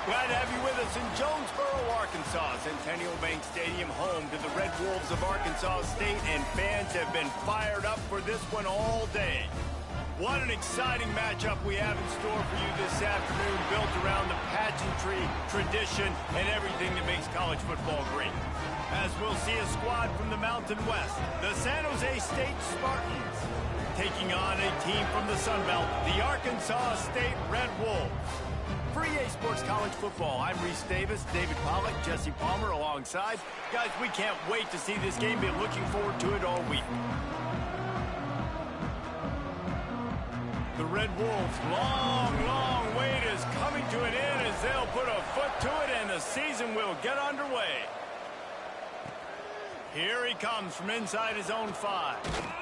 Glad to have you with us in Jonesboro, Arkansas. Centennial Bank Stadium, home to the Red Wolves of Arkansas State, and fans have been fired up for this one all day. What an exciting matchup we have in store for you this afternoon, built around the pageantry, tradition, and everything that makes college football great. As we'll see a squad from the Mountain West, the San Jose State Spartans, taking on a team from the Sun Belt, the Arkansas State Red Wolves. For EA Sports College Football, I'm Reese Davis, David Pollack, Jesse Palmer alongside. Guys, we can't wait to see this game. Been looking forward to it all week. The Red Wolves' long wait is coming to an end as they'll put a foot to it and the season will get underway. Here he comes from inside his own 5.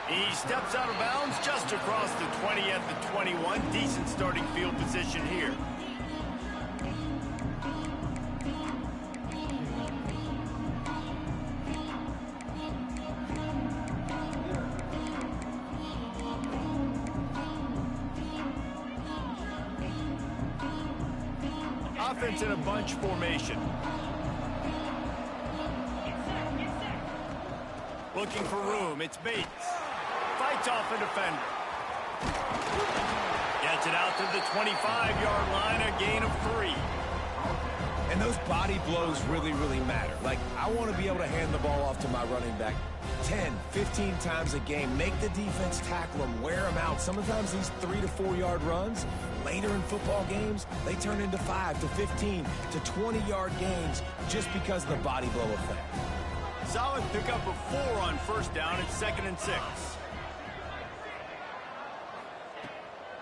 He steps out of bounds just across the 20 at the 21. Decent starting field position here. Offense in a bunch formation. Looking for room, it's Bates. Fights off a defender. Gets it out to the 25-yard line, a gain of 3. And those body blows really matter. Like, I want to be able to hand the ball off to my running back 10, 15 times a game. Make the defense tackle them, wear them out. Sometimes these 3 to 4 yard runs, later in football games, they turn into 5 to 15 to 20-yard gains just because of the body blow effect. Solid pickup of 4 on first down. It's 2nd and 6.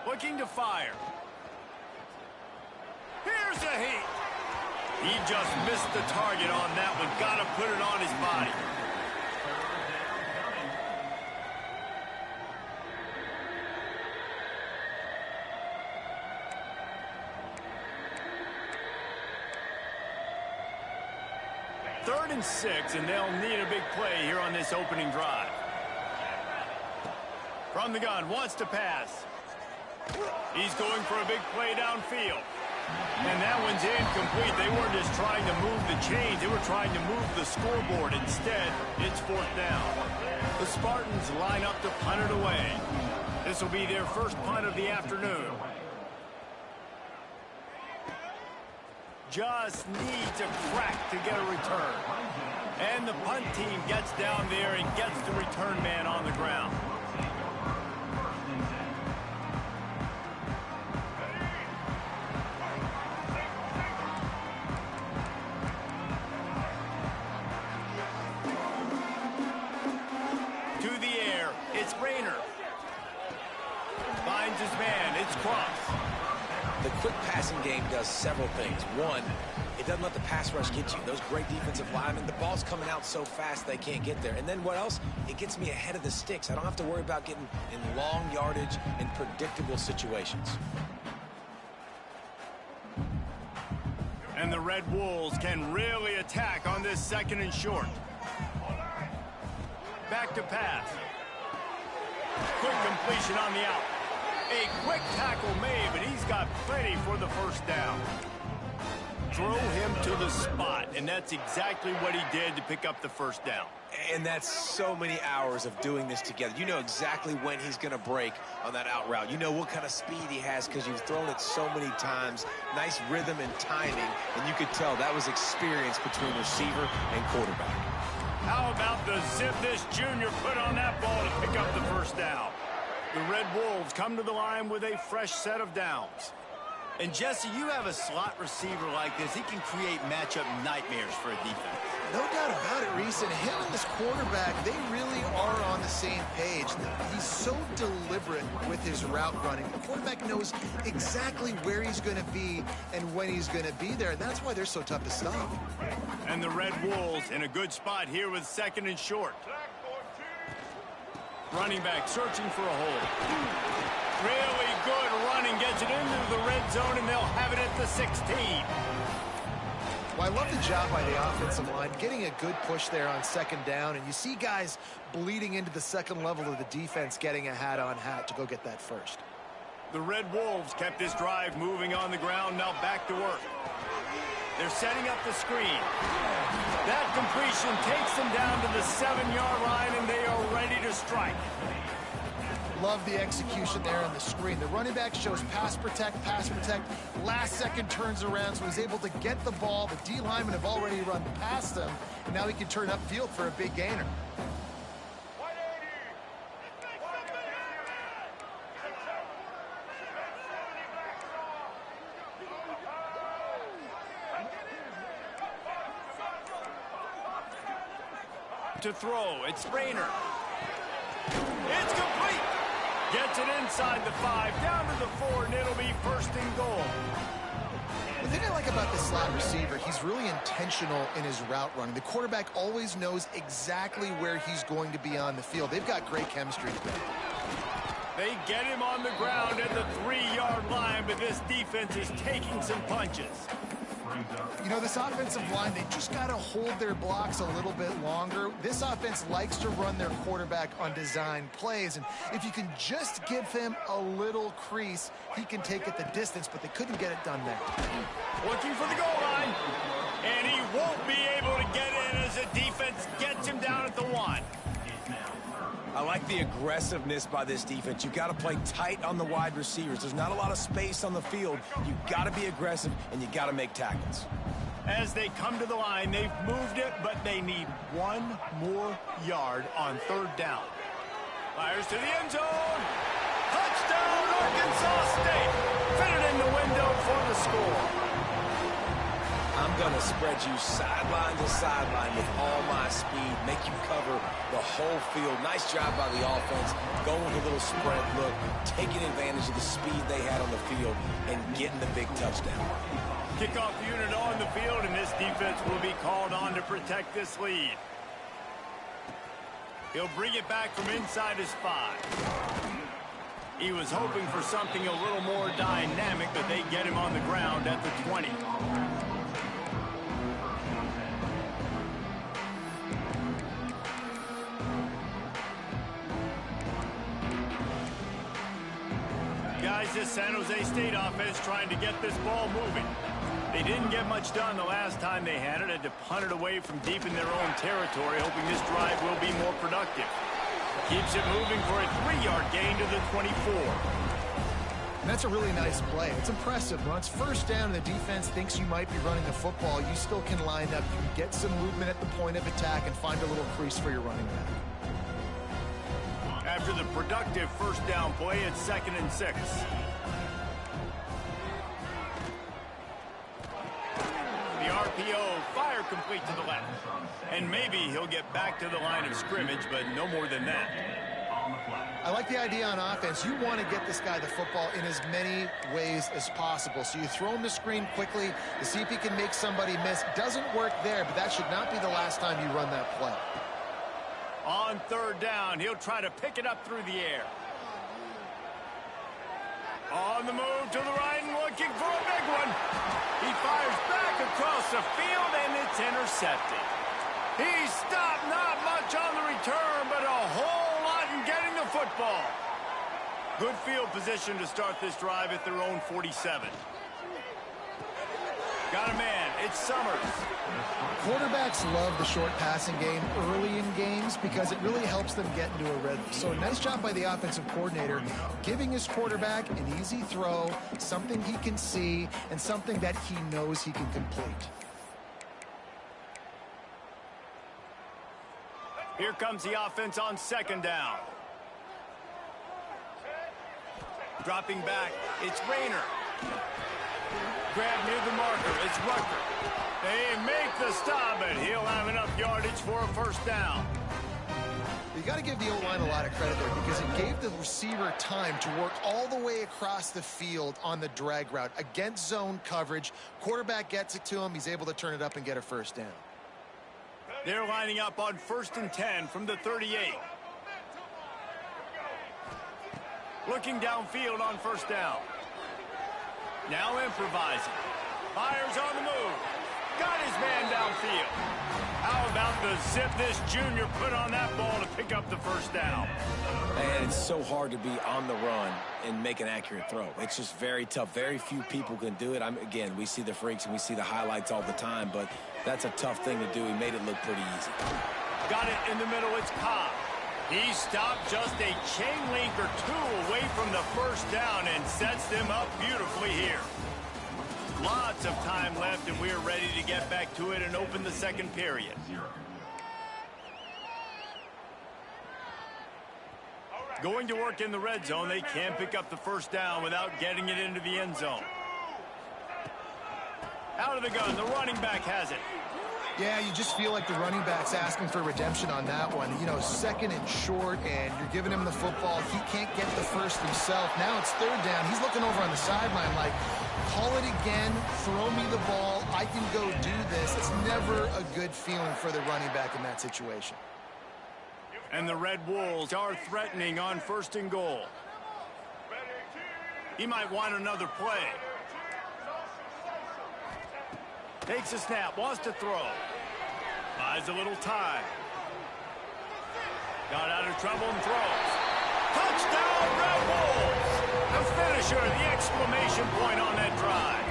Looking to fire. Here's a heat. He just missed the target on that one. Got to put it on his body. Third and 6, and they'll need a big play here on this opening drive. From the gun, wants to pass. He's going for a big play downfield. And that one's incomplete. They weren't just trying to move the chains. They were trying to move the scoreboard. Instead, it's 4th down. The Spartans line up to punt it away. This will be their first punt of the afternoon. Just needs a crack to get a return. And the punt team gets down there and gets the return man on the ground. To the air, it's Rayner. Finds his man, it's Cross. The quick passing game does several things. One, it doesn't let the pass rush get you. Those great defensive linemen, the ball's coming out so fast they can't get there. And then what else? It gets me ahead of the sticks. I don't have to worry about getting in long yardage and predictable situations. And the Red Wolves can really attack on this 2nd and short. Back to pass. Quick completion on the out. A quick tackle made, but he's got plenty for the first down. Throw him to the spot, and that's exactly what he did to pick up the first down. And that's so many hours of doing this together. You know exactly when he's going to break on that out route. You know what kind of speed he has because you've thrown it so many times. Nice rhythm and timing, and you could tell that was experience between receiver and quarterback. How about the zip this junior put on that ball to pick up the first down? The Red Wolves come to the line with a fresh set of downs. And Jesse, you have a slot receiver like this. He can create matchup nightmares for a defense. No doubt about it, Reese. And him and this quarterback, they really are on the same page. He's so deliberate with his route running. The quarterback knows exactly where he's going to be and when he's going to be there. And that's why they're so tough to stop. And the Red Wolves in a good spot here with 2nd and short. Running back searching for a hole. Really good running. Gets it into the red zone, and they'll have it at the 16. Well, I love the job by the offensive line, getting a good push there on 2nd down. And you see guys bleeding into the second level of the defense, getting a hat-on-hat to go get that first. The Red Wolves kept this drive moving on the ground, now back to work. They're setting up the screen. That completion takes them down to the 7-yard line, and they are ready to strike. Love the execution there on the screen. The running back shows pass protect, last second turns around, so he's able to get the ball. The D linemen have already run past him, and now he can turn upfield for a big gainer. To throw, it's Rayner. It's complete. Gets it inside the 5, down to the 4, and it'll be first and goal. The thing I like about this slot receiver, he's really intentional in his route running. The quarterback always knows exactly where he's going to be on the field. They've got great chemistry together. They get him on the ground at the 3-yard line, but this defense is taking some punches. You know, this offensive line, they just got to hold their blocks a little bit longer. This offense likes to run their quarterback on design plays, and if you can just give him a little crease, he can take it the distance, but they couldn't get it done there. Looking for the goal line, and he won't be able to get in as the defense gets him down at the 1. I like the aggressiveness by this defense. You got to play tight on the wide receivers. There's not a lot of space on the field. You got to be aggressive, and you got to make tackles. As they come to the line, they've moved it, but they need 1 more yard on 3rd down. Fires to the end zone. Touchdown, Arkansas State. Fit it in the window for the score. I'm going to spread you sideline to sideline with all my speed, make you cover the whole field. Nice job by the offense, going with a little spread look, taking advantage of the speed they had on the field, and getting the big touchdown. Kickoff unit on the field, and this defense will be called on to protect this lead. He'll bring it back from inside his 5. He was hoping for something a little more dynamic, but they get him on the ground at the 20. Guys, this San Jose State offense trying to get this ball moving. They didn't get much done the last time they had it. Had to punt it away from deep in their own territory, hoping this drive will be more productive. Keeps it moving for a 3-yard gain to the 24. And that's a really nice play. It's impressive. When it's 1st down and the defense thinks you might be running the football, you still can line up. You can get some movement at the point of attack and find a little crease for your running back. After the productive 1st down play, it's 2nd and 6. The RPO, fire complete to the left. And maybe he'll get back to the line of scrimmage, but no more than that. I like the idea on offense. You want to get this guy the football in as many ways as possible. So you throw him the screen quickly to see if he can make somebody miss. Doesn't work there, but that should not be the last time you run that play. On 3rd down, he'll try to pick it up through the air. On the move to the right and looking for a big one. He fires back across the field, and it's intercepted. He stopped, not much on the return, but a whole lot in getting the football. Good field position to start this drive at their own 47. Got a man, it's Summers. Quarterbacks love the short passing game early in games because it really helps them get into a rhythm. So a nice job by the offensive coordinator giving his quarterback an easy throw, something he can see, and something that he knows he can complete. Here comes the offense on 2nd down. Dropping back, it's Rayner. Grab near the marker, it's Rucker. They make the stop, and he'll have enough yardage for a 1st down. You got to give the O-line a lot of credit there because it gave the receiver time to work all the way across the field on the drag route against zone coverage. Quarterback gets it to him. He's able to turn it up and get a 1st down. They're lining up on 1st and 10 from the 38. Looking downfield on 1st down. Now improvising. Fires on the move. Got his man downfield. How about the zip this junior put on that ball to pick up the first down. Man, it's so hard to be on the run and make an accurate throw. It's just very tough. Very few people can do it. Again, we see the freaks and we see the highlights all the time, but that's a tough thing to do. He made it look pretty easy. Got it in the middle. It's Cobb. He stopped just a chain link or two away from the first down and sets them up beautifully here. Lots of time left, and we're ready to get back to it and open the second period. Going to work in the red zone. They can't pick up the first down without getting it into the end zone. Out of the gun, the running back has it. Yeah, you just feel like the running back's asking for redemption on that one. You know, second and short, and you're giving him the football. He can't get the first himself. Now it's third down. He's looking over on the sideline like, call it again, throw me the ball, I can go do this. It's never a good feeling for the running back in that situation. And the Red Wolves are threatening on first and goal. He might want another play. Takes a snap, wants to throw. Buys a little time. Got out of trouble and throws. Touchdown, Red Wolves! The finisher, the exclamation point on that drive.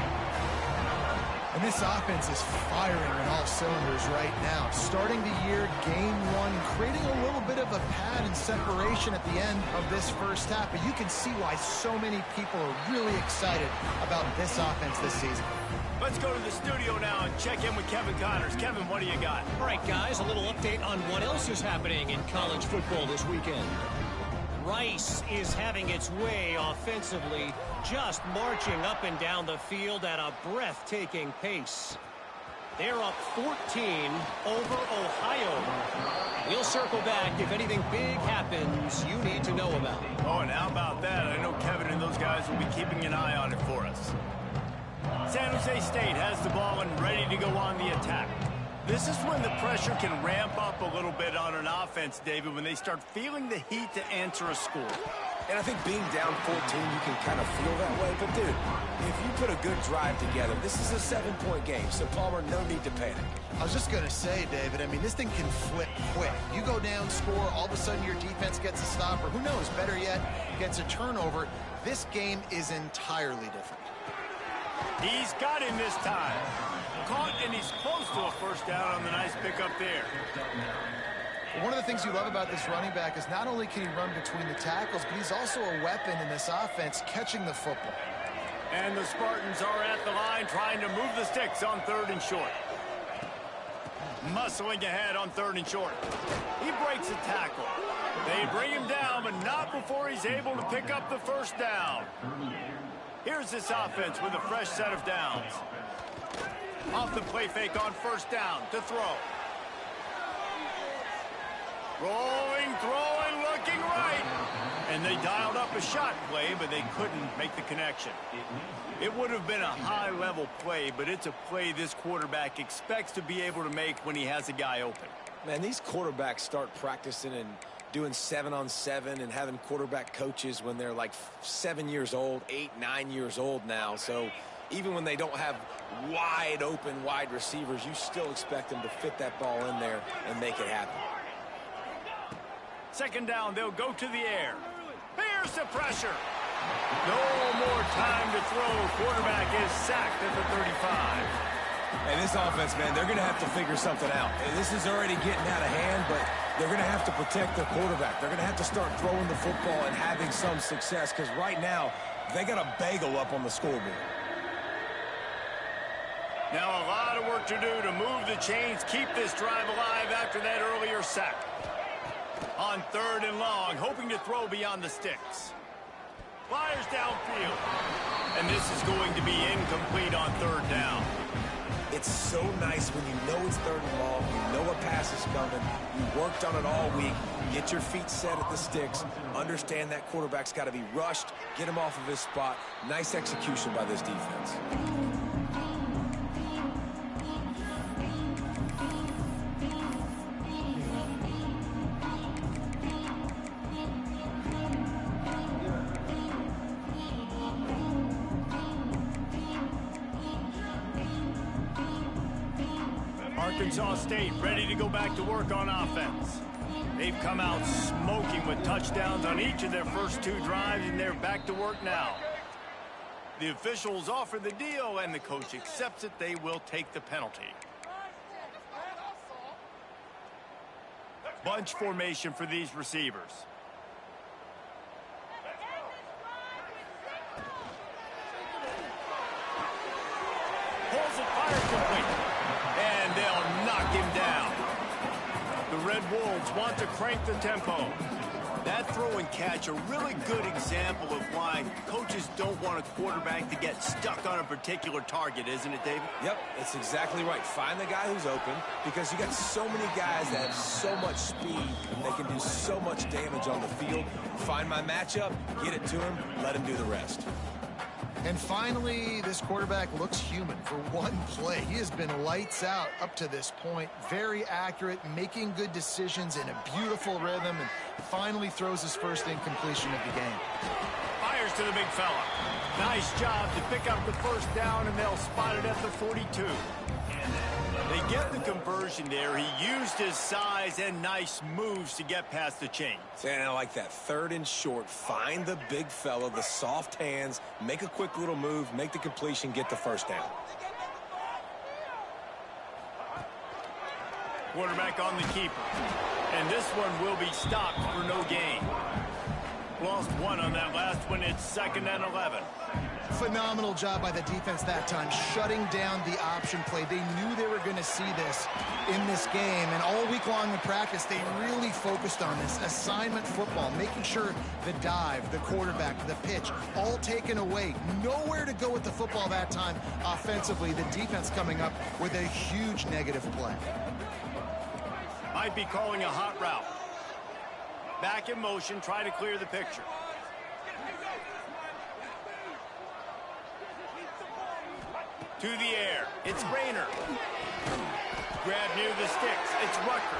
And this offense is firing on all cylinders right now. Starting the year, game one, creating a little bit of a pad and separation at the end of this first half. But you can see why so many people are really excited about this offense this season. Let's go to the studio now and check in with Kevin Connors. Kevin, what do you got? All right, guys, a little update on what else is happening in college football this weekend. Rice is having its way offensively, just marching up and down the field at a breathtaking pace. They're up 14 over Ohio. We'll circle back if anything big happens you need to know about. Oh, and how about that? I know Kevin and those guys will be keeping an eye on it for us. San Jose State has the ball and ready to go on the attack. This is when the pressure can ramp up a little bit on an offense, David, when they start feeling the heat to answer a score. And I think being down 14, you can kind of feel that way. But, dude, if you put a good drive together, this is a 7-point game. So, Palmer, no need to panic. I was just going to say, David, I mean, this thing can flip quick. You go down, score, all of a sudden your defense gets a stop, or who knows, better yet, gets a turnover. This game is entirely different. He's got him this time. Caught, and he's close to a first down on the nice pickup there. One of the things you love about this running back is not only can he run between the tackles, but he's also a weapon in this offense, catching the football. And the Spartans are at the line trying to move the sticks on third and short. Muscling ahead on third and short. He breaks a tackle. They bring him down, but not before he's able to pick up the first down. Here's this offense with a fresh set of downs. Off the play fake on first down to throw. Rolling, throwing, looking right. And they dialed up a shot play, but they couldn't make the connection. It would have been a high-level play, but it's a play this quarterback expects to be able to make when he has a guy open. Man, these quarterbacks start practicing and doing 7-on-7 and having quarterback coaches when they're like 7 years old, 8, 9 years old now. So even when they don't have wide open wide receivers, you still expect them to fit that ball in there and make it happen. Second down, they'll go to the air. Here's the pressure. No more time to throw. Quarterback is sacked at the 35. And this offense, man, they're going to have to figure something out. And this is already getting out of hand, but they're going to have to protect their quarterback. They're going to have to start throwing the football and having some success, because right now they got a bagel up on the scoreboard. Now a lot of work to do to move the chains, keep this drive alive after that earlier sack. On third and long, hoping to throw beyond the sticks. Fires downfield. And this is going to be incomplete on third down. It's so nice when you know it's third and long, you know a pass is coming, you worked on it all week, get your feet set at the sticks, understand that quarterback's got to be rushed, get him off of his spot. Nice execution by this defense. Arkansas State ready to go back to work on offense. They've come out smoking with touchdowns on each of their first 2 drives, and they're back to work now. The officials offer the deal, and the coach accepts it. They will take the penalty. Bunch formation for these receivers. Pulls it, fires complete. And they'll knock him down. The Red Wolves want to crank the tempo. That throw and catch, a really good example of why coaches don't want a quarterback to get stuck on a particular target, isn't it, David? Yep, that's exactly right. Find the guy who's open, because you got so many guys that have so much speed, they can do so much damage on the field. Find my matchup, get it to him, let him do the rest. And finally, this quarterback looks human for one play. He has been lights out up to this point. Very accurate, making good decisions in a beautiful rhythm, and finally throws his first incompletion of the game. Fires to the big fella. Nice job to pick up the first down, and they'll spot it at the 42. They get the conversion there. He used his size and nice moves to get past the chains. And I like that. 3rd and short. Find the big fella, the soft hands, make a quick little move, make the completion, get the first down. Quarterback on the keeper. And this one will be stopped for no gain. Lost 1 on that last one. It's 2nd and 11. Phenomenal job by the defense that time, shutting down the option play. They knew they were going to see this in this game, and all week long in practice, they really focused on this assignment football, making sure the dive, the quarterback, the pitch, all taken away. Nowhere to go with the football that time offensively. The defense coming up with a huge negative play. Might be calling a hot route. Back in motion, try to clear the picture. To the air, it's Rayner. Grab near the sticks, it's Rucker.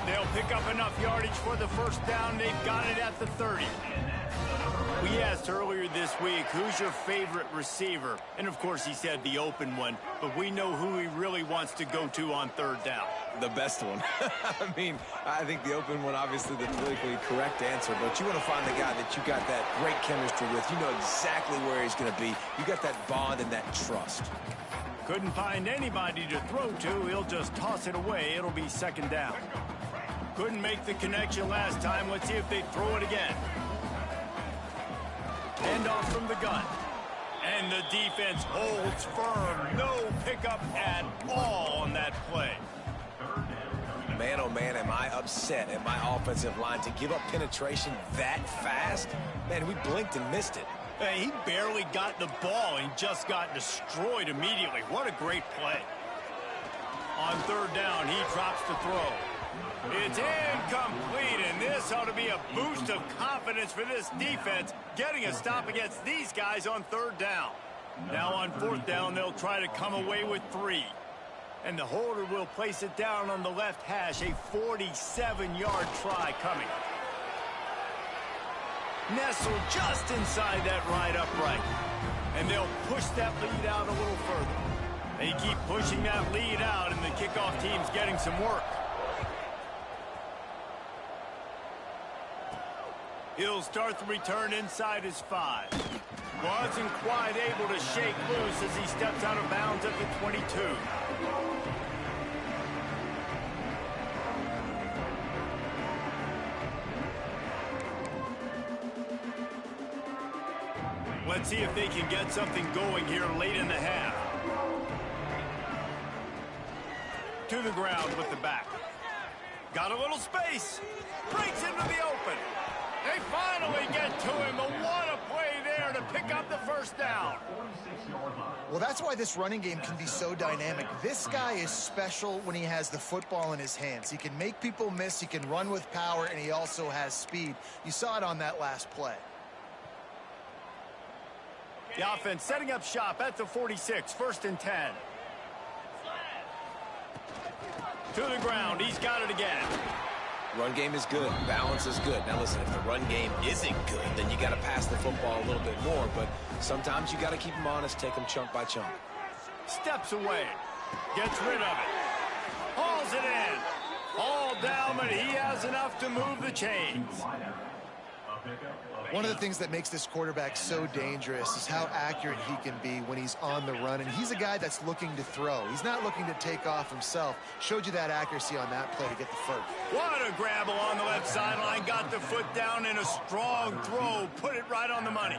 They'll pick up enough yardage for the first down. They've got it at the 30. We asked earlier this week, who's your favorite receiver? And of course he said the open one, but we know who he really wants to go to on 3rd down. The best one. I mean, I think the open one, obviously the politically correct answer, but you want to find the guy that you got that great chemistry with. You know exactly where he's going to be. You got that bond and that trust. Couldn't find anybody to throw to. He'll just toss it away. It'll be 2nd down. Couldn't make the connection last time. Let's see if they throw it again. End off from the gun. And the defense holds firm. No pickup at all on that play. Man, oh man, am I upset at my offensive line to give up penetration that fast? Man, we blinked and missed it. Hey, he barely got the ball and just got destroyed immediately. What a great play. On 3rd down, he drops the throw. It's incomplete, and this ought to be a boost of confidence for this defense, getting a stop against these guys on 3rd down. Now on 4th down, they'll try to come away with 3. And the holder will place it down on the left hash, a 47-yard try coming. Nestled just inside that right upright. And they'll push that lead out a little further. They keep pushing that lead out, and the kickoff team's getting some work. He'll start the return inside his 5. Wasn't quite able to shake loose as he steps out of bounds at the 22. Let's see if they can get something going here late in the half. To the ground with the back. Got a little space. Breaks into the open. They finally get to him, but what a play there to pick up the first down. Well, that's why this running game can be so dynamic. This guy is special when he has the football in his hands. He can make people miss, he can run with power, and he also has speed. You saw it on that last play. The offense setting up shop at the 46, 1st and 10. To the ground, he's got it again. Run game is good. Balance is good. Now listen, if the run game isn't good, then you got to pass the football a little bit more. But sometimes you got to keep them honest, take them chunk by chunk. Steps away. Gets rid of it. down, but he has enough to move the chains. One of the things that makes this quarterback so dangerous is how accurate he can be when he's on the run. And he's a guy that's looking to throw. He's not looking to take off himself. Showed you that accuracy on that play to get the first. What a grab along the left sideline. Got the foot down in a strong throw. Put it right on the money.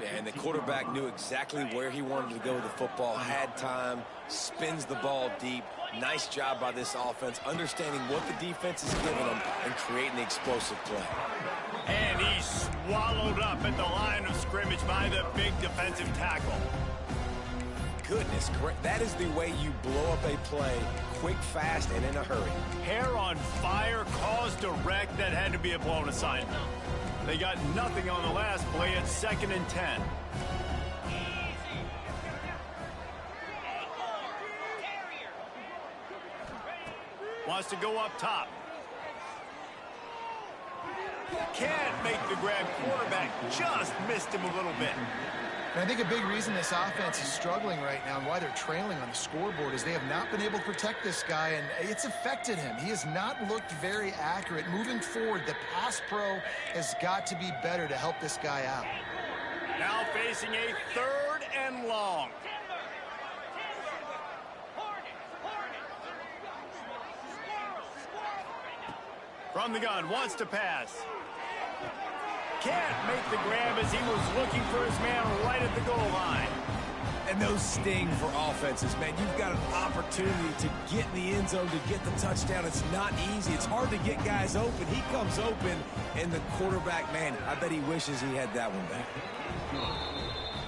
Yeah, and the quarterback knew exactly where he wanted to go with the football, had time, spins the ball deep. Nice job by this offense, understanding what the defense is giving them and creating the explosive play. And he's swallowed up at the line of scrimmage by the big defensive tackle. Goodness, correct. That is the way you blow up a play, quick, fast, and in a hurry. Hair on fire, caused a wreck that had to be a blown aside. They got nothing on the last play at 2nd and 10. Wants to go up top. Can't make the grab. Quarterback just missed him a little bit. And I think a big reason this offense is struggling right now and why they're trailing on the scoreboard is they have not been able to protect this guy, and it's affected him. He has not looked very accurate. Moving forward, the pass pro has got to be better to help this guy out. Now facing a 3rd and long. From the gun, wants to pass. Can't make the grab as he was looking for his man right at the goal line. And those sting for offenses, man. You've got an opportunity to get in the end zone, to get the touchdown. It's not easy. It's hard to get guys open. He comes open, and the quarterback, man, I bet he wishes he had that one back.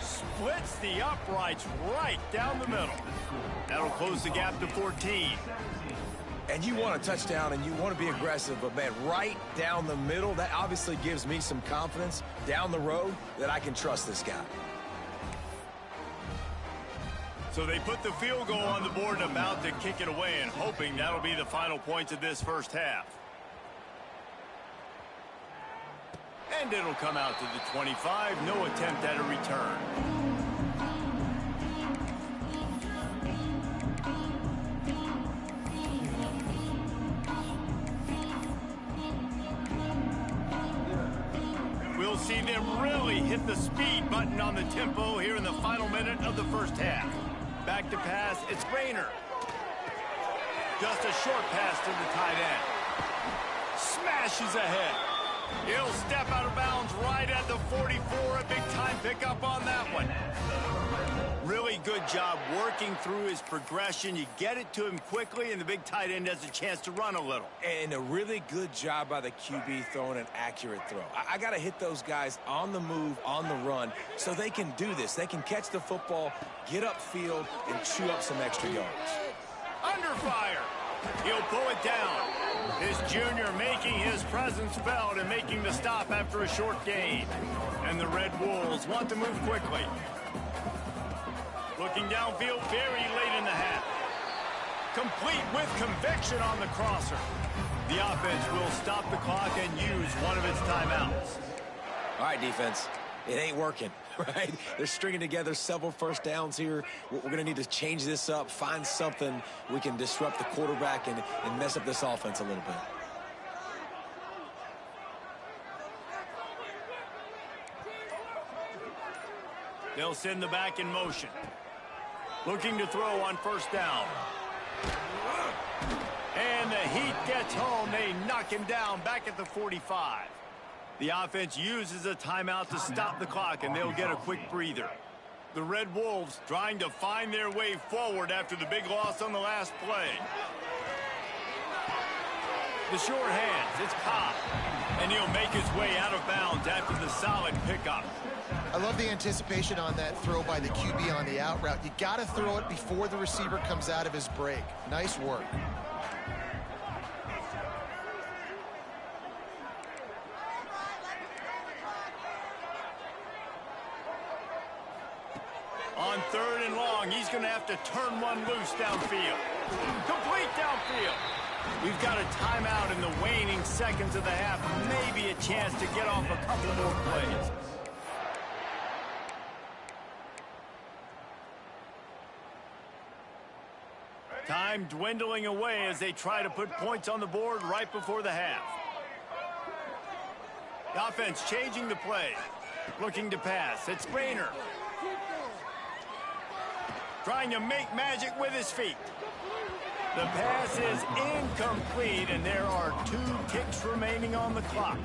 Splits the uprights right down the middle. That'll close the gap to 14. And you want a touchdown, and you want to be aggressive, but, man, right down the middle, that obviously gives me some confidence down the road that I can trust this guy. So they put the field goal on the board and about to kick it away, and hoping that'll be the final points of this first half. And it'll come out to the 25. No attempt at a return. We'll see them really hit the speed button on the tempo here in the final minute of the first half. Back to pass, it's Rayner. Just a short pass to the tight end. Smashes ahead. He'll step out of bounds right at the 44. A big-time pickup on that one. Really good job working through his progression. You get it to him quickly, and the big tight end has a chance to run a little. And a really good job by the QB throwing an accurate throw. I got to hit those guys on the move, on the run, so they can do this. They can catch the football, get upfield, and chew up some extra yards. Under fire. He'll pull it down. This junior making his presence felt and making the stop after a short gain. And the Red Wolves want to move quickly. Looking downfield very late in the half. Complete with conviction on the crosser. The offense will stop the clock and use one of its timeouts. All right, defense. It ain't working, right? They're stringing together several first downs here. We're going to need to change this up, find something we can disrupt the quarterback and mess up this offense a little bit. They'll send the back in motion. Looking to throw on first down. And the heat gets home. They knock him down back at the 45. The offense uses a timeout to stop the clock, and they'll get a quick breather. The Red Wolves trying to find their way forward after the big loss on the last play. The short hands, it's Cobb. And he'll make his way out of bounds after the solid pickup. I love the anticipation on that throw by the QB on the out route. You got to throw it before the receiver comes out of his break. Nice work. On 3rd and long, he's going to have to turn one loose downfield. Complete downfield. We've got a timeout in the waning seconds of the half. Maybe a chance to get off a couple more plays. Time dwindling away as they try to put points on the board right before the half. The offense changing the play. Looking to pass. It's Rayner. Trying to make magic with his feet. The pass is incomplete, and there are 2 ticks remaining on the clock.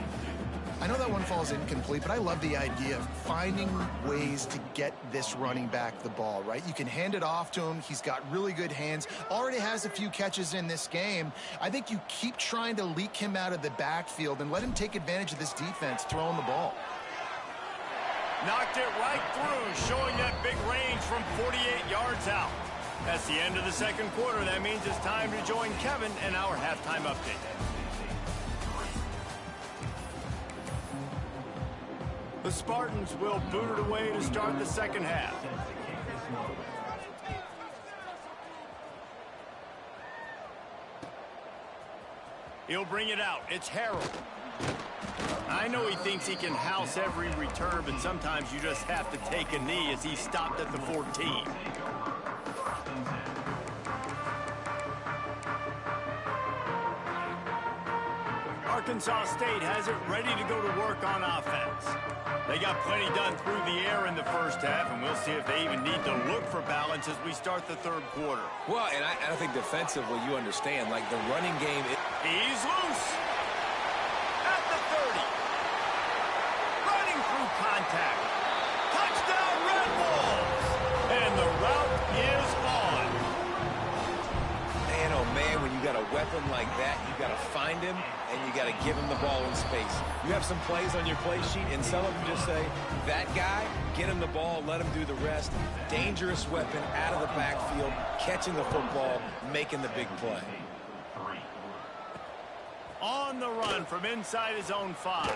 I know that one falls incomplete, but I love the idea of finding ways to get this running back the ball, right? You can hand it off to him. He's got really good hands. Already has a few catches in this game. I think you keep trying to leak him out of the backfield and let him take advantage of this defense throwing the ball. Knocked it right through, showing that big range from 48 yards out. That's the end of the second quarter. That means it's time to join Kevin and our halftime update. The Spartans will boot it away to start the second half. He'll bring it out. It's Harold. I know he thinks he can house every return, but sometimes you just have to take a knee as he stopped at the 14. Arkansas State has it ready to go to work on offense. They got plenty done through the air in the first half, and we'll see if they even need to look for balance as we start the third quarter. Well, and I think defensively, you understand, like the running game. He's loose. At the 30. Running through contact. Touchdown, Red Wolves. And the route is on. Man, oh man, when you got a weapon like that, you got to find him, and you got to give him the ball in space. You have some plays on your play sheet, and some of them just say, that guy, get him the ball, let him do the rest. Dangerous weapon out of the backfield, catching the football, making the big play. On the run from inside his own 5.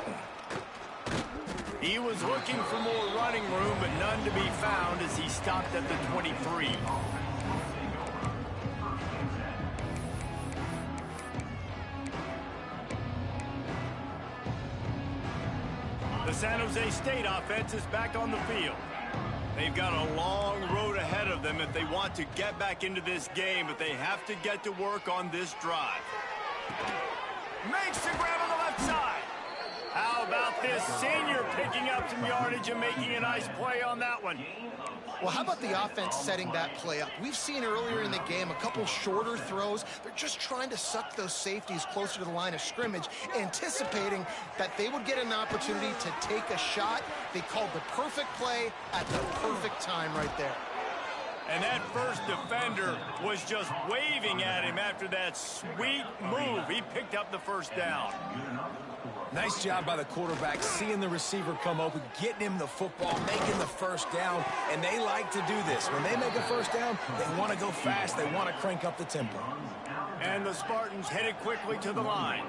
He was looking for more running room, but none to be found as he stopped at the 23. The San Jose State offense is back on the field. They've got a long road ahead of them if they want to get back into this game, but they have to get to work on this drive. Makes the grab on the left side. How about this senior picking up some yardage and making a nice play on that one? Well, how about the offense setting that play up? We've seen earlier in the game a couple shorter throws. They're just trying to suck those safeties closer to the line of scrimmage, anticipating that they would get an opportunity to take a shot. They called the perfect play at the perfect time right there. And that first defender was just waving at him after that sweet move. He picked up the first down. Nice job by the quarterback, seeing the receiver come open, getting him the football, making the first down, and they like to do this. When they make a first down, they want to go fast, they want to crank up the tempo. And the Spartans headed quickly to the line.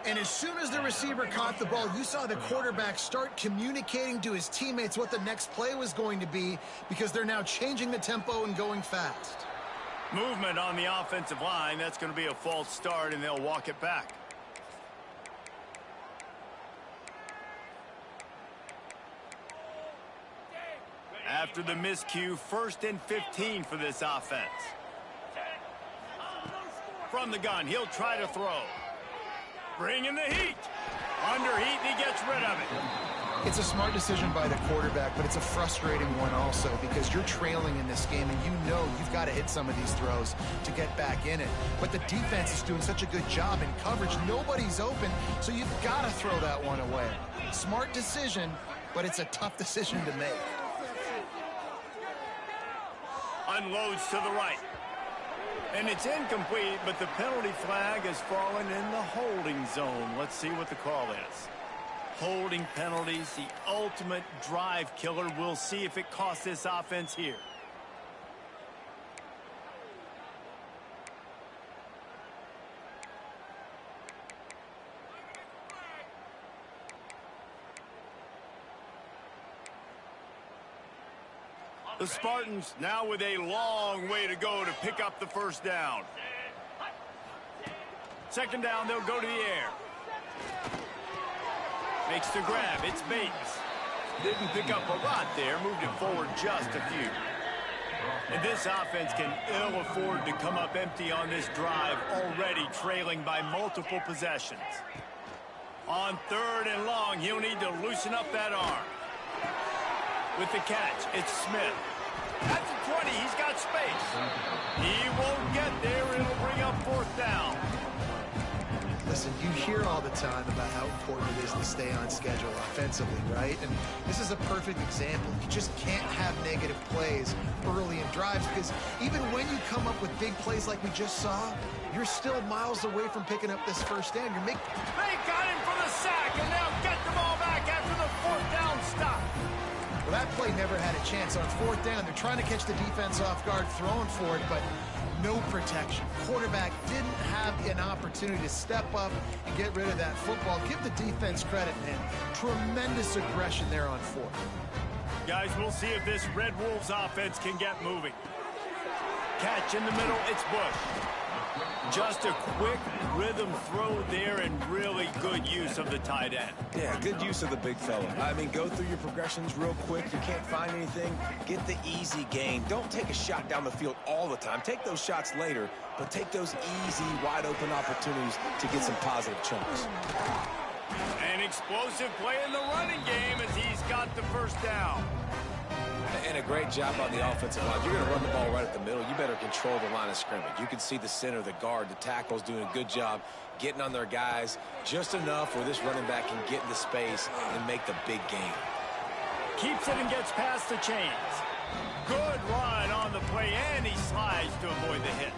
And as soon as the receiver caught the ball, you saw the quarterback start communicating to his teammates what the next play was going to be, because they're now changing the tempo and going fast. Movement on the offensive line. That's going to be a false start, and they'll walk it back. After the miscue, 1st and 15 for this offense. From the gun, he'll try to throw. Bringing the heat. Under heat, and he gets rid of it. It's a smart decision by the quarterback, but it's a frustrating one also, because you're trailing in this game, and you know you've got to hit some of these throws to get back in it. But the defense is doing such a good job in coverage. Nobody's open, so you've got to throw that one away. Smart decision, but it's a tough decision to make. Unloads to the right. And it's incomplete, but the penalty flag has fallen in the holding zone. Let's see what the call is. Holding penalties, the ultimate drive killer. We'll see if it costs this offense here. The Spartans now with a long way to go to pick up the first down. Second down, they'll go to the air. Makes the grab. It's Bates. Didn't pick up a lot there. Moved it forward just a few. And this offense can ill afford to come up empty on this drive, already trailing by multiple possessions. On 3rd and long, he'll need to loosen up that arm. With the catch, it's Smith. At the 20, he's got space. He won't get there. It'll bring up 4th down. Listen, you hear all the time about how important it is to stay on schedule offensively, right? And this is a perfect example. You just can't have negative plays early in drives because even when you come up with big plays like we just saw, you're still miles away from picking up this first down. They got him for the sack, and now get the ball back after the 4th down stop. Well, that play never had a chance. On 4th down, they're trying to catch the defense off guard, throwing for it, but no protection. Quarterback didn't have an opportunity to step up and get rid of that football. Give the defense credit, man. Tremendous aggression there on 4th. Guys, we'll see if this Red Wolves offense can get moving. Catch in the middle, it's Bush. Just a quick rhythm throw there and really good use of the tight end. Yeah, good use of the big fella. I mean, go through your progressions real quick. You can't find anything, get the easy gain. Don't take a shot down the field all the time. Take those shots later, but take those easy, wide-open opportunities to get some positive chunks. An explosive play in the running game as he's got the 1st down. And a great job on the offensive line. You're going to run the ball right at the middle. You better control the line of scrimmage. You can see the center, the guard, the tackles doing a good job getting on their guys just enough where this running back can get into space and make the big game. Keeps it and gets past the chains. Good run on the play, and he slides to avoid the hit.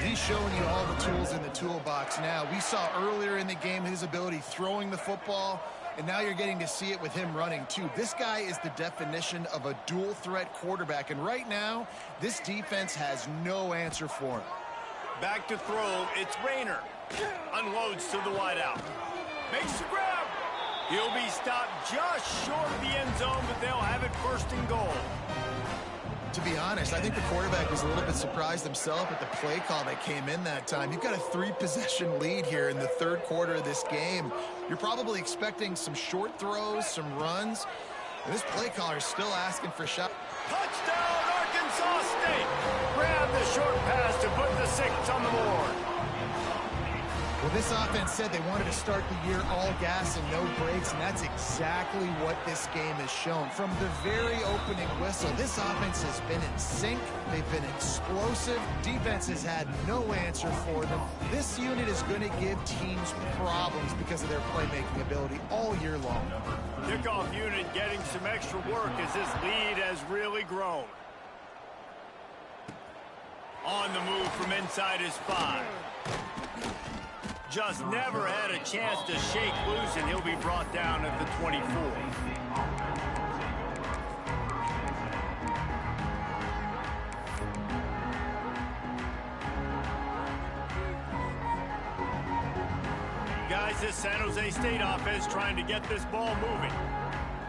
He's showing you all the tools in the toolbox now. We saw earlier in the game his ability throwing the football, and now you're getting to see it with him running, too. This guy is the definition of a dual-threat quarterback, and right now, this defense has no answer for him. Back to throw, it's Rayner. Unloads to the wideout. Makes the grab. He'll be stopped just short of the end zone, but they'll have it 1st and goal. To be honest, I think the quarterback was a little bit surprised himself at the play call that came in that time. You've got a 3-possession lead here in the 3rd quarter of this game. You're probably expecting some short throws, some runs. And this play caller is still asking for shots. Touchdown, Arkansas State! Grab the short pass to put the 6 on the board. Well, this offense said they wanted to start the year all gas and no brakes, and that's exactly what this game has shown. From the very opening whistle, this offense has been in sync. They've been explosive. Defense has had no answer for them. This unit is going to give teams problems because of their playmaking ability all year long. Kickoff unit getting some extra work as this lead has really grown. On the move from inside his 5. Just never had a chance to shake loose, and he'll be brought down at the 24. Guys, this San Jose State offense trying to get this ball moving.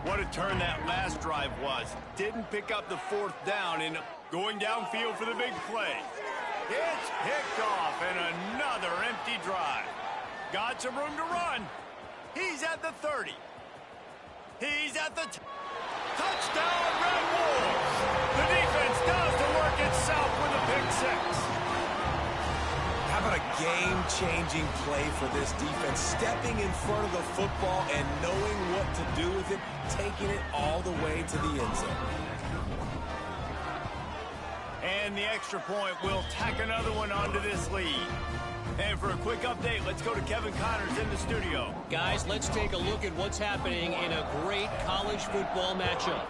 What a turn that last drive was. Didn't pick up the 4th down and going downfield for the big play. It's picked off and another empty drive. Got some room to run. He's at the 30. He's at the touchdown, Red Wolves. The defense does the work itself with a pick 6. How about a game-changing play for this defense? Stepping in front of the football and knowing what to do with it, taking it all the way to the end zone. And the extra point will tack another one onto this lead. And for a quick update, let's go to Kevin Connors in the studio. Guys, let's take a look at what's happening in a great college football matchup.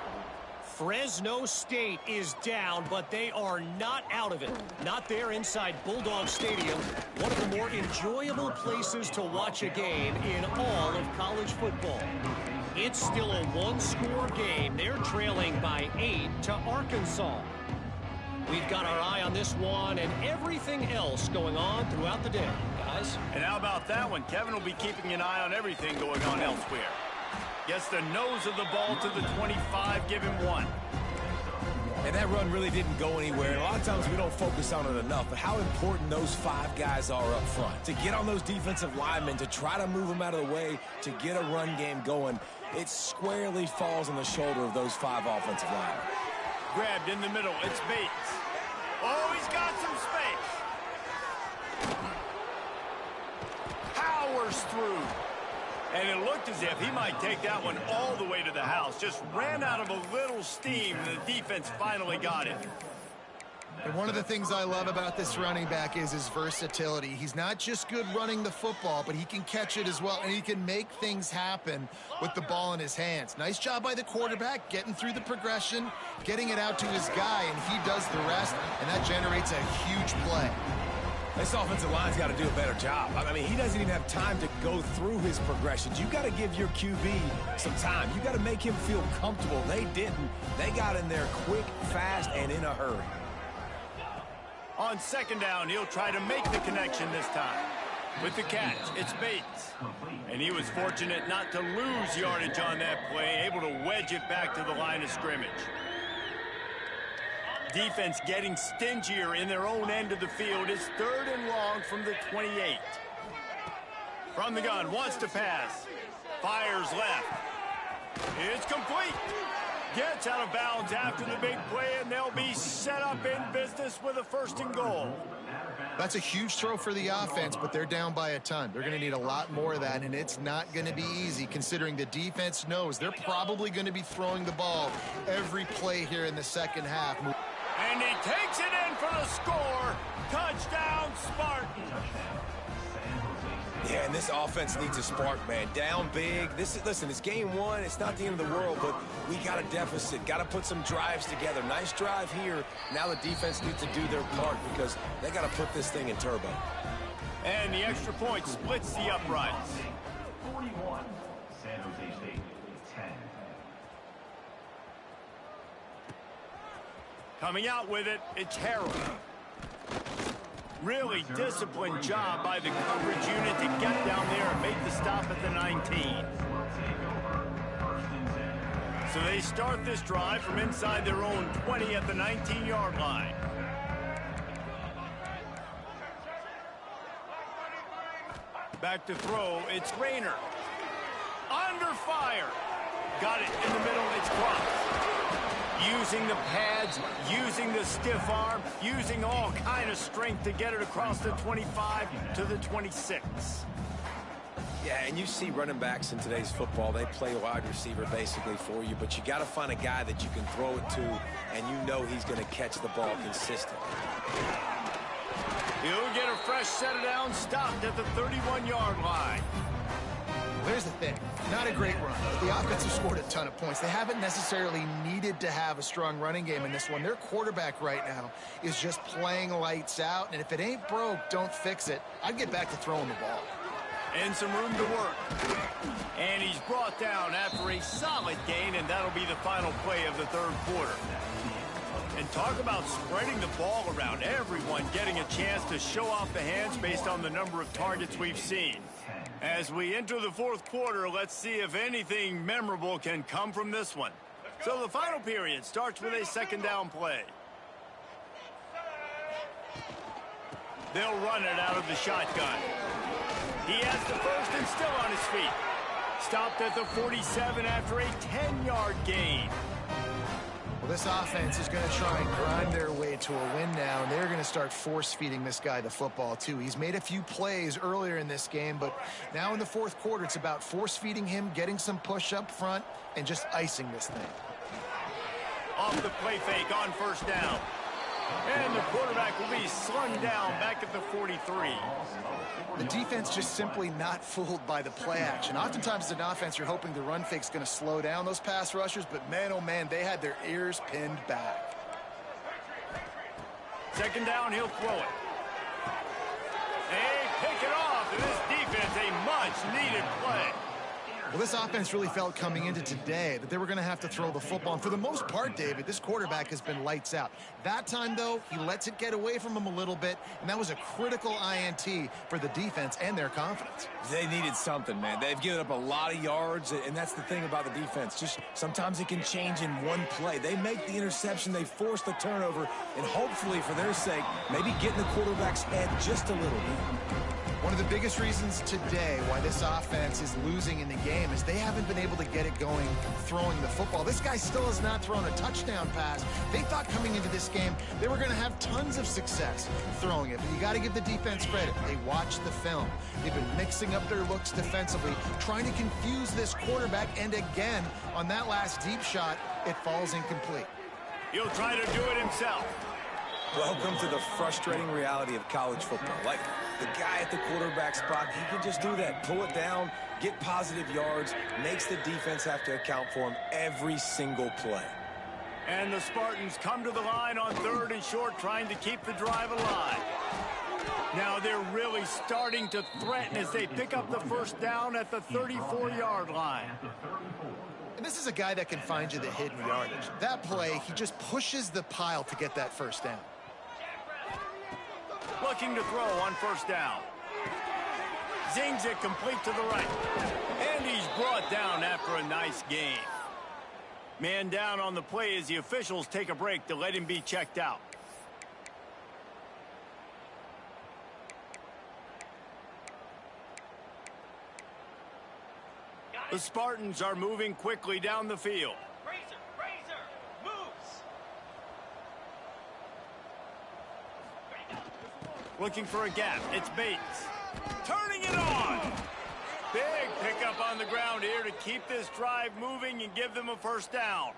Fresno State is down, but they are not out of it. Not there inside Bulldog Stadium, one of the more enjoyable places to watch a game in all of college football. It's still a one-score game. They're trailing by 8 to Arkansas. We've got our eye on this one and everything else going on throughout the day, guys. And how about that one? Kevin will be keeping an eye on everything going on elsewhere. Gets the nose of the ball to the 25, give him 1. And that run really didn't go anywhere. And a lot of times we don't focus on it enough, but how important those 5 guys are up front. To get on those defensive linemen, to try to move them out of the way, to get a run game going, it squarely falls on the shoulder of those 5 offensive linemen. Grabbed in the middle. It's Bates. Oh, he's got some space. Powers through. And it looked as if he might take that one all the way to the house. Just ran out of a little steam, and the defense finally got it. And one of the things I love about this running back is his versatility. He's not just good running the football, but he can catch it as well, and he can make things happen with the ball in his hands. Nice job by the quarterback, getting through the progression, getting it out to his guy, and he does the rest, and that generates a huge play. This offensive line's got to do a better job. I mean, he doesn't even have time to go through his progressions. You got to give your QB some time. You got to make him feel comfortable. They didn't. They got in there quick, fast, and in a hurry. On second down, he'll try to make the connection this time. With the catch, it's Bates. And he was fortunate not to lose yardage on that play, able to wedge it back to the line of scrimmage. Defense getting stingier in their own end of the field. It's 3rd and long from the 28. From the gun, wants to pass. Fires left. It's complete. Gets out of bounds after the big play, and they'll be set up in business with a 1st and goal. That's a huge throw for the offense, but they're down by a ton. They're going to need a lot more of that, and it's not going to be easy considering the defense knows they're probably going to be throwing the ball every play here in the second half. And he takes it in for the score. Touchdown, Spartans. Yeah, and this offense needs a spark, man. Down big. Listen, it's game 1. It's not the end of the world, but we got a deficit. Got to put some drives together. Nice drive here. Now the defense needs to do their part because they got to put this thing in turbo. And the extra point splits the uprights. 41, San Jose State, 10. Coming out with it, it's Harrell. Really disciplined job by the coverage unit to get down there and make the stop at the 19. So they start this drive from inside their own 20 at the 19-yard line. Back to throw, it's Rayner. Under fire. Got it in the middle, it's Cross. Using the pads, using the stiff arm, using all kind of strength to get it across the 25 to the 26. Yeah, and you see running backs in today's football, they play wide receiver basically for you, but you got to find a guy that you can throw it to, and you know he's going to catch the ball consistently. He'll get a fresh set of downs, stopped at the 31-yard line. There's the thing. Not a great run, but the offense has scored a ton of points. They haven't necessarily needed to have a strong running game in this one. Their quarterback right now is just playing lights out, and if it ain't broke, don't fix it. I'd get back to throwing the ball. And some room to work. And he's brought down after a solid gain, and that'll be the final play of the 3rd quarter. And talk about spreading the ball around, everyone getting a chance to show off the hands based on the number of targets we've seen. As we enter the 4th quarter, let's see if anything memorable can come from this one. So the final period starts with a 2nd down play. They'll run it out of the shotgun. He has the 1st and still on his feet. Stopped at the 47 after a 10-yard gain. Well, this offense is going to try and grind their way to a win now, and they're going to start force-feeding this guy the football, too. He's made a few plays earlier in this game, but now in the 4th quarter, it's about force-feeding him, getting some push up front, and just icing this thing. Off the play fake on 1st down. And the quarterback will be slung down back at the 43. The defense just simply not fooled by the play action. Oftentimes as an offense, you're hoping the run fake's going to slow down those pass rushers, but man, oh man, they had their ears pinned back. 2nd down, he'll throw it. They pick it off, and this defense, a much-needed play. Well, this offense really felt coming into today that they were going to have to throw the football. And for the most part, David, this quarterback has been lights out. That time, though, he lets it get away from him a little bit, and that was a critical INT for the defense and their confidence. They needed something, man. They've given up a lot of yards, and that's the thing about the defense. Just sometimes it can change in one play. They make the interception, they force the turnover, and hopefully, for their sake, maybe get in the quarterback's head just a little bit. One of of the biggest reasons today why this offense is losing in the game is they haven't been able to get it going throwing the football. This guy still has not thrown a touchdown pass. They thought coming into this game they were going to have tons of success throwing it, but you got to give the defense credit. They watched the film. They've been mixing up their looks defensively, trying to confuse this quarterback, and again, on that last deep shot, it falls incomplete. He'll try to do it himself. Welcome to the frustrating reality of college football. Like, the guy at the quarterback spot, he can just do that. Pull it down, get positive yards, makes the defense have to account for him every single play. And the Spartans come to the line on 3rd and short, trying to keep the drive alive. Now they're really starting to threaten as they pick up the first down at the 34-yard line. And this is a guy that can find you the hidden yardage. That play, he just pushes the pile to get that first down. Looking to throw on first down. Zings it complete to the right. And he's brought down after a nice gain. Man down on the play as the officials take a break to let him be checked out. The Spartans are moving quickly down the field. Razor, moves. Looking for a gap. It's Bates. Turning it on. Big pickup on the ground here to keep this drive moving and give them a first down.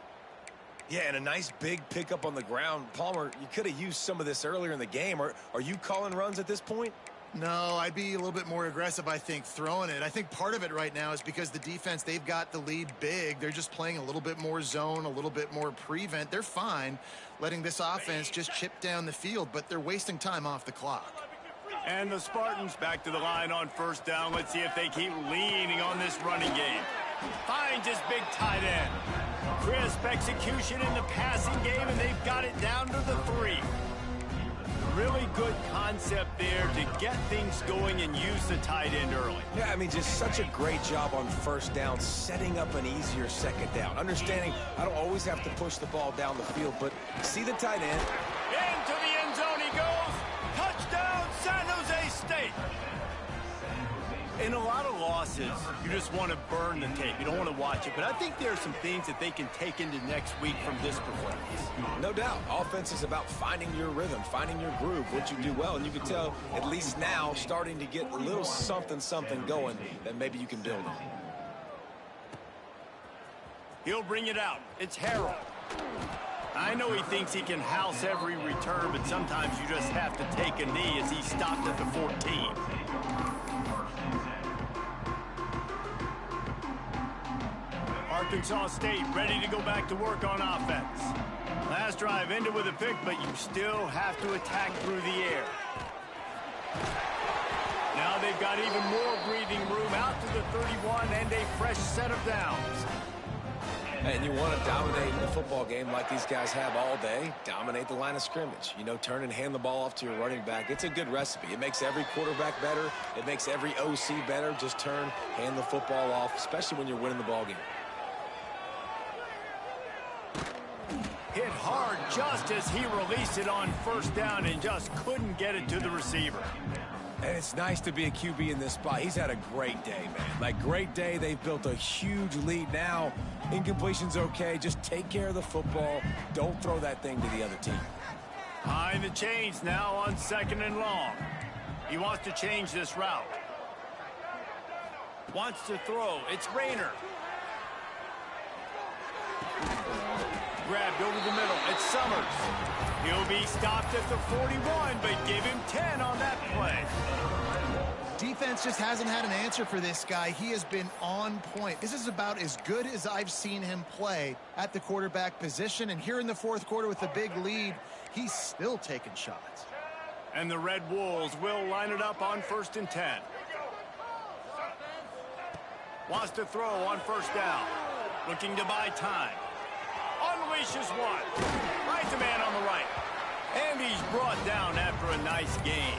Yeah, and a nice big pickup on the ground. Palmer, you could have used some of this earlier in the game. Are you calling runs at this point? No, I'd be a little bit more aggressive, I think, throwing it. I think part of it right now is because the defense, they've got the lead big. They're just playing a little bit more zone, a little bit more prevent. They're fine letting this offense just chip down the field, but they're wasting time off the clock. And the Spartans back to the line on first down. Let's see if they keep leaning on this running game. Finds his big tight end. Crisp execution in the passing game, and they've got it down to the 3. Really good concept there to get things going and use the tight end early. Yeah, I mean, just such a great job on first down, setting up an easier second down. Understanding I don't always have to push the ball down the field, but see the tight end. Into the end zone he goes. Touchdown, San Jose State. In a lot of losses, you just want to burn the tape. You don't want to watch it. But I think there are some things that they can take into next week from this performance. No doubt. Offense is about finding your rhythm, finding your groove, what you do well. And you can tell, at least now, starting to get a little something going that maybe you can build on. He'll bring it out. It's Harrell. I know he thinks he can house every return, but sometimes you just have to take a knee as he stopped at the 14. Arkansas State ready to go back to work on offense. Last drive ended with a pick, but you still have to attack through the air. Now they've got even more breathing room out to the 31 and a fresh set of downs. And you want to dominate the football game like these guys have all day. Dominate the line of scrimmage. You know, turn and hand the ball off to your running back. It's a good recipe. It makes every quarterback better. It makes every OC better. Just turn, hand the football off, especially when you're winning the ball game. Hit hard just as he released it on first down and just couldn't get it to the receiver. And it's nice to be a QB in this spot. He's had a great day, man. Like, great day. They've built a huge lead now. Incompletion's okay. Just take care of the football. Don't throw that thing to the other team. Behind the chains now on 2nd and long. He wants to change this route. Wants to throw. It's Rayner. Grabbed over the middle. It's Summers. He'll be stopped at the 41, but give him 10 on that play. Defense just hasn't had an answer for this guy. He has been on point. This is about as good as I've seen him play at the quarterback position. And here in the 4th quarter with the big lead, he's still taking shots. And the Red Wolves will line it up on 1st and 10. Wants to throw on first down. Looking to buy time. Unleashes one. Finds a man on the right. And he's brought down after a nice gain.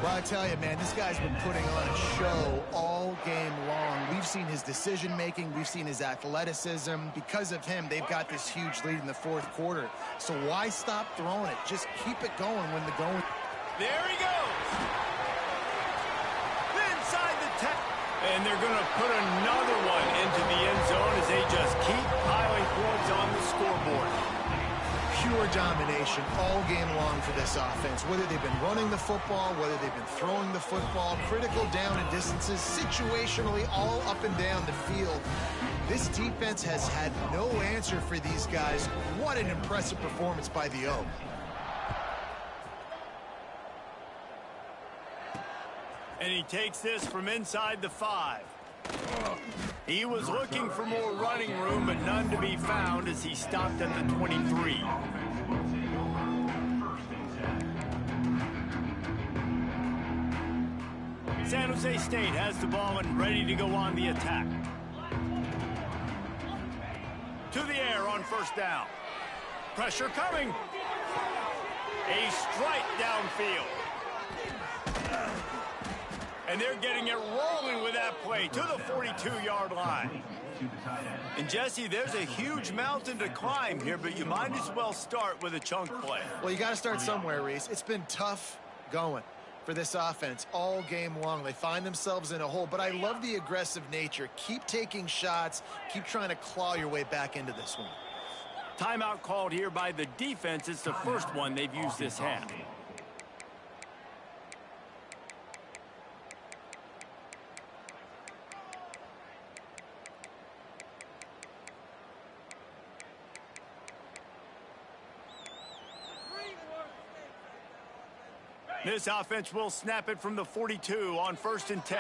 Well, I tell you, man, this guy's been putting on a show all game long. We've seen his decision-making. We've seen his athleticism. Because of him, they've got this huge lead in the 4th quarter. So why stop throwing it? Just keep it going when the going... There he goes. And they're going to put another one into the end zone as they just keep piling points on the scoreboard. Pure domination all game long for this offense. Whether they've been running the football, whether they've been throwing the football, critical down and distances, situationally all up and down the field. This defense has had no answer for these guys. What an impressive performance by the O. And he takes this from inside the 5. He was looking for more running room, but none to be found as he stopped at the 23. San Jose State has the ball and ready to go on the attack. To the air on first down. Pressure coming. A strike downfield. And they're getting it rolling with that play to the 42-yard line. And, Jesse, there's a huge mountain to climb here, but you might as well start with a chunk play. Well, you got to start somewhere, Reese. It's been tough going for this offense all game long. They find themselves in a hole, but I love the aggressive nature. Keep taking shots. Keep trying to claw your way back into this one. Timeout called here by the defense. It's the first one they've used this half. This offense will snap it from the 42 on 1st and 10.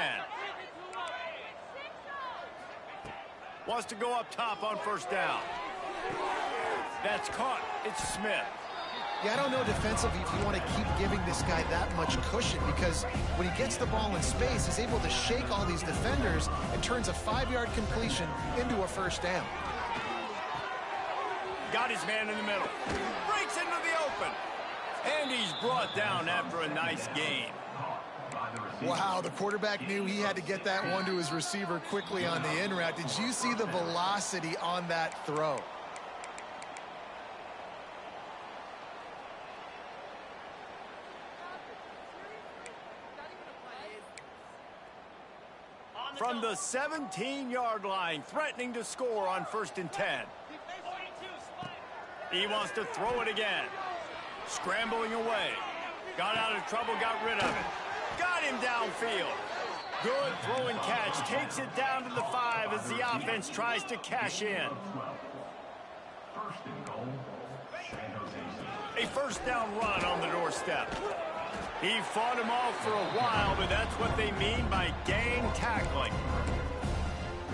Wants to go up top on first down. That's caught. It's Smith. Yeah, I don't know defensively if you want to keep giving this guy that much cushion, because when he gets the ball in space, he's able to shake all these defenders and turns a 5-yard completion into a first down. Got his man in the middle. Breaks into the open. And he's brought down after a nice gain. Wow, the quarterback knew he had to get that one to his receiver quickly on the in route. Did you see the velocity on that throw? From the 17-yard line, threatening to score on 1st and 10. He wants to throw it again. Scrambling away. Got out of trouble, got rid of it. Got him downfield. Good throw and catch. Takes it down to the 5 as the offense tries to cash in. A first down run on the doorstep. He fought him off for a while, but that's what they mean by gang tackling.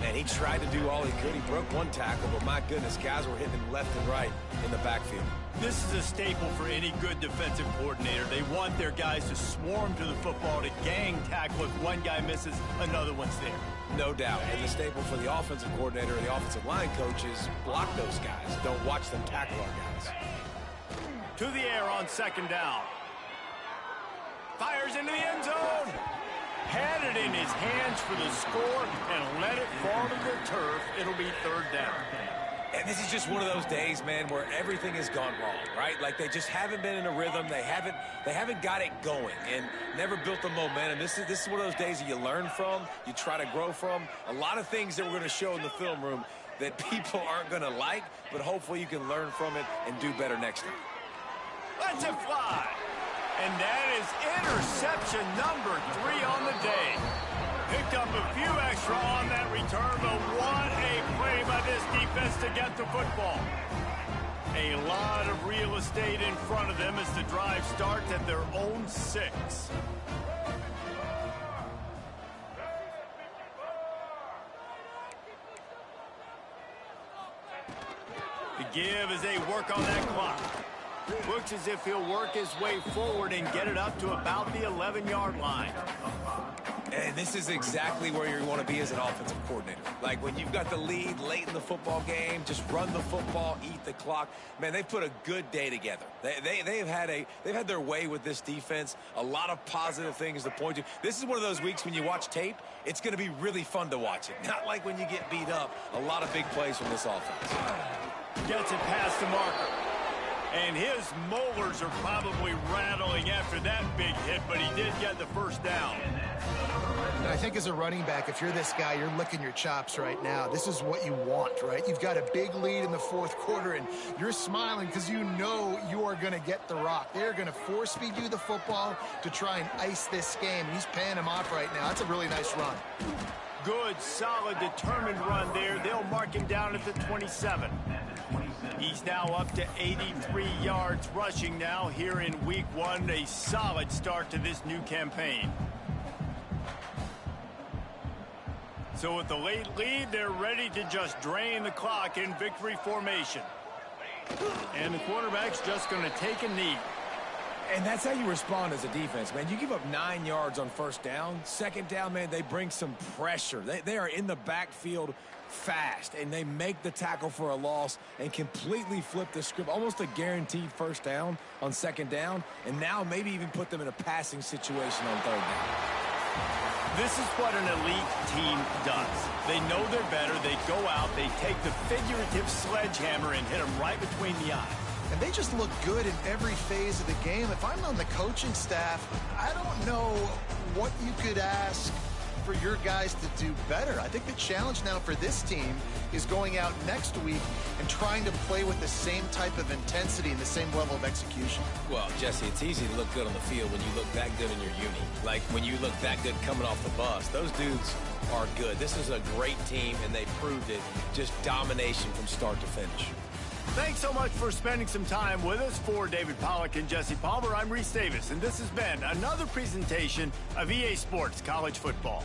And he tried to do all he could. He broke one tackle, but my goodness, guys were hitting him left and right in the backfield. This is a staple for any good defensive coordinator. They want their guys to swarm to the football, to gang tackle. If one guy misses, another one's there. No doubt. And the staple for the offensive coordinator and the offensive line coaches, block those guys. Don't watch them tackle our guys. To the air on 2nd down. Fires into the end zone. Had it in his hands for the score and let it fall to the turf. It'll be 3rd down. And this is just one of those days, man, where everything has gone wrong, right? Like they just haven't been in a rhythm. They haven't got it going and never built the momentum. This is one of those days that you learn from, you try to grow from. A lot of things that we're going to show in the film room that people aren't going to like, but hopefully you can learn from it and do better next time. Lets it fly. And that is interception number 3 on the day. Picked up a few extra on that return, but what a play by this defense to get the football. A lot of real estate in front of them as the drive starts at their own 6. The give as they work on that clock. Looks as if he'll work his way forward and get it up to about the 11-yard line. And this is exactly where you want to be as an offensive coordinator. Like when you've got the lead late in the football game, just run the football, eat the clock. Man, they've put a good day together. They've had their way with this defense. A lot of positive things to point to. This is one of those weeks when you watch tape, it's going to be really fun to watch it. Not like when you get beat up. A lot of big plays from this offense. Gets it past the marker. And his molars are probably rattling after that big hit, but he did get the first down. And I think as a running back, if you're this guy, you're licking your chops right now. This is what you want, right? You've got a big lead in the fourth quarter, and you're smiling because you know you are going to get the rock. They're going to force-feed you the football to try and ice this game. He's paying him off right now. That's a really nice run. Good, solid, determined run there. They'll mark him down at the 27. He's now up to 83 yards rushing now here in week 1. A solid start to this new campaign. So with the late lead, they're ready to just drain the clock in victory formation. And the quarterback's just going to take a knee. And that's how you respond as a defense, man. You give up 9 yards on first down. Second down, man, they bring some pressure. They are in the backfield fast, and they make the tackle for a loss and completely flip the script. Almost a guaranteed first down on second down, and now maybe even put them in a passing situation on third down. This is what an elite team does. They know they're better. They go out, they take the figurative sledgehammer and hit them right between the eyes. And they just look good in every phase of the game. If I'm on the coaching staff, I don't know what you could ask for your guys to do better. I think the challenge now for this team is going out next week and trying to play with the same type of intensity and the same level of execution. Well, Jesse, it's easy to look good on the field when you look that good in your uni. Like when you look that good coming off the bus. Those dudes are good. This is a great team, and they proved it. Just domination from start to finish. Thanks so much for spending some time with us. For David Pollack and Jesse Palmer, I'm Reese Davis, and this has been another presentation of EA Sports College Football.